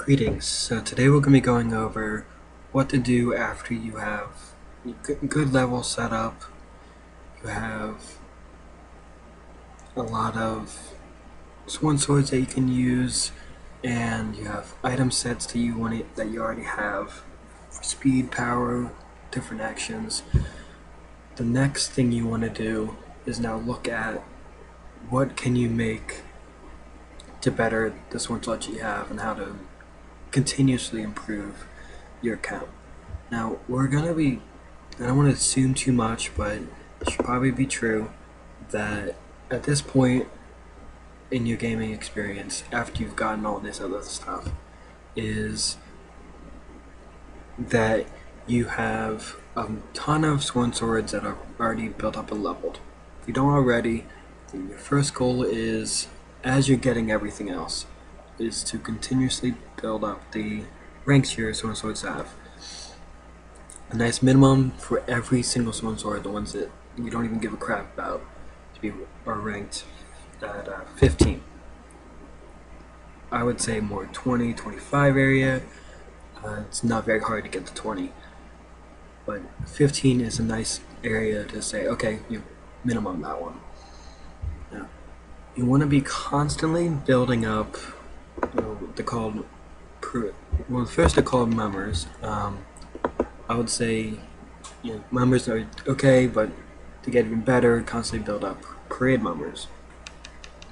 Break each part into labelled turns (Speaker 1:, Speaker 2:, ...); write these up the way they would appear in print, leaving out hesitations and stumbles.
Speaker 1: Greetings. So today we're going to be going over what to do after you have a good level set up. You have a lot of sworn swords that you can use, and you have item sets that you already have for speed, power, different actions. The next thing you want to do is now look at what can you make to better the sworn swords you have and how to continuously improve your account. Now, I don't want to assume too much, but it should probably be true that at this point in your gaming experience, after you've gotten all this other stuff, is that you have a ton of sworn swords that are already built up and leveled. If you don't already, then your first goal is, as you're getting everything else, is to continuously build up the ranks your sworn swords have. A nice minimum for every single sworn sword, the ones that you don't even give a crap about, are ranked at 15. I would say more 20, 25 area. It's not very hard to get to 20, but 15 is a nice area to say, okay, you minimum that one. Now, you want to be constantly building up. They're called, first they're called members. I would say, members are okay, but to get even better, constantly build up parade members.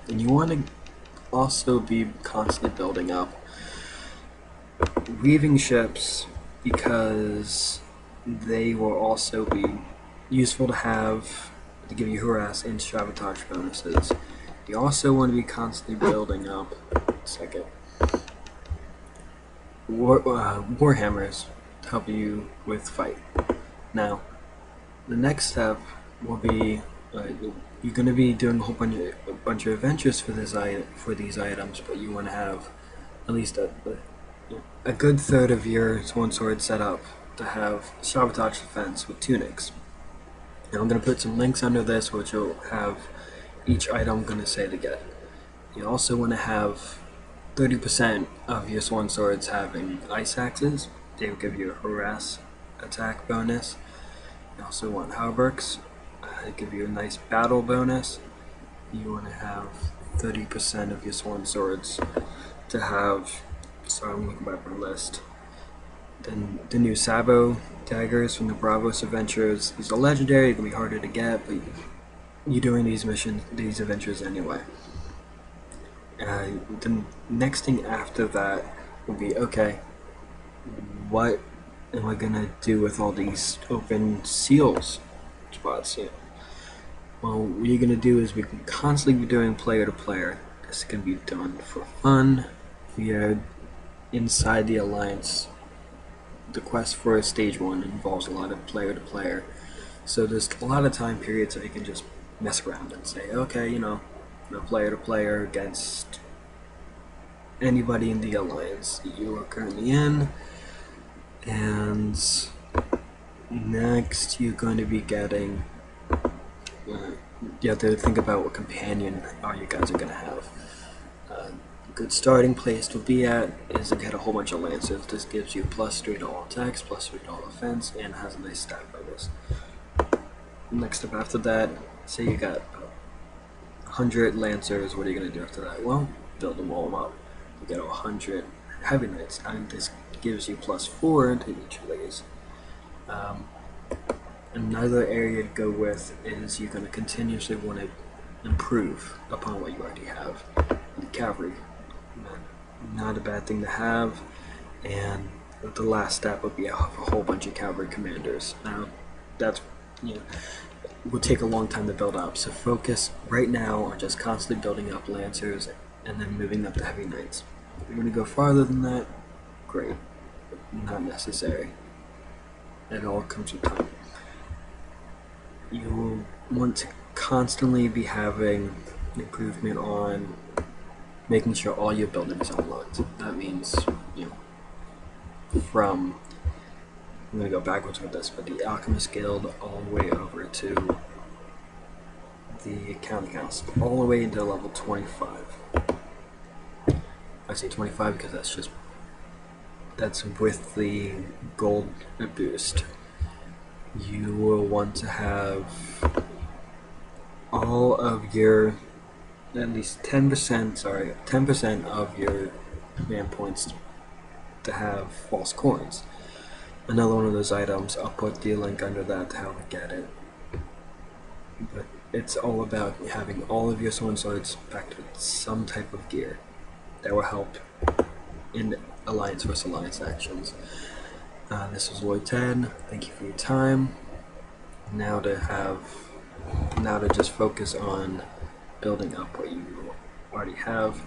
Speaker 1: And you want to also be constantly building up weaving ships, because they will also be useful to have to give you harass and sabotage bonuses. You also want to be constantly building up warhammers to help you with fight. Now, the next step will be you're going to be doing a bunch of adventures for these items, but you want to have at least a good third of your sworn sword set up to have sabotage defense with tunics. Now I'm going to put some links under this, which will have each item I'm going to say to get. You also want to have 30% of your sworn swords having ice axes. They will give you a harass attack bonus. You also want halberds. They give you a nice battle bonus. You want to have 30% of your sworn swords to have. Sorry, I'm looking back at my list. Then the new Sabo daggers from the Bravos adventures. These are legendary. They're gonna be harder to get, but you're doing these adventures anyway. The next thing after that will be, okay, what am I gonna do with all these open seals spots here? Well, what you're gonna do is we can constantly be doing player to player. This can be done for fun. We are inside the Alliance. The quest for stage 1 involves a lot of player to player, so there's a lot of time periods that you can just mess around and say, okay, player to player against anybody in the Alliance that you are currently in. And next you're going to be getting you have to think about what companion you guys are going to have. A good starting place to be at is to get a whole bunch of lancers. This gives you plus 3 to all attacks, plus 3 to all offense, and has a nice stat bonus. Next up after that, say you got 100 lancers. What are you going to do after that? Well, build them all up. You get 100 heavy knights, and this gives you plus 4 to each of these. Another area to go with is you're going to continuously want to improve upon what you already have. The cavalry, not a bad thing to have, and the last step would be a whole bunch of cavalry commanders. Now, that's will take a long time to build up, so focus right now on just constantly building up lancers and then moving up to heavy knights. If you're going to go farther than that, great, but not necessary. It all comes with time. You will want to constantly be having improvement on making sure all your buildings are unlocked. That means, from, I'm going to go backwards with this, but the Alchemist Guild all the way over to the Accounting House, all the way into level 25. I say 25 because that's just that's with the gold boost. You will want to have all of your, at least 10% of your command points to have false coins. Another one of those items, I'll put the link under that to how to get it. But it's all about having all of your swords packed with some type of gear that will help in Alliance vs. Alliance actions. This was Lloyd 10. Thank you for your time. Now to just focus on building up what you already have.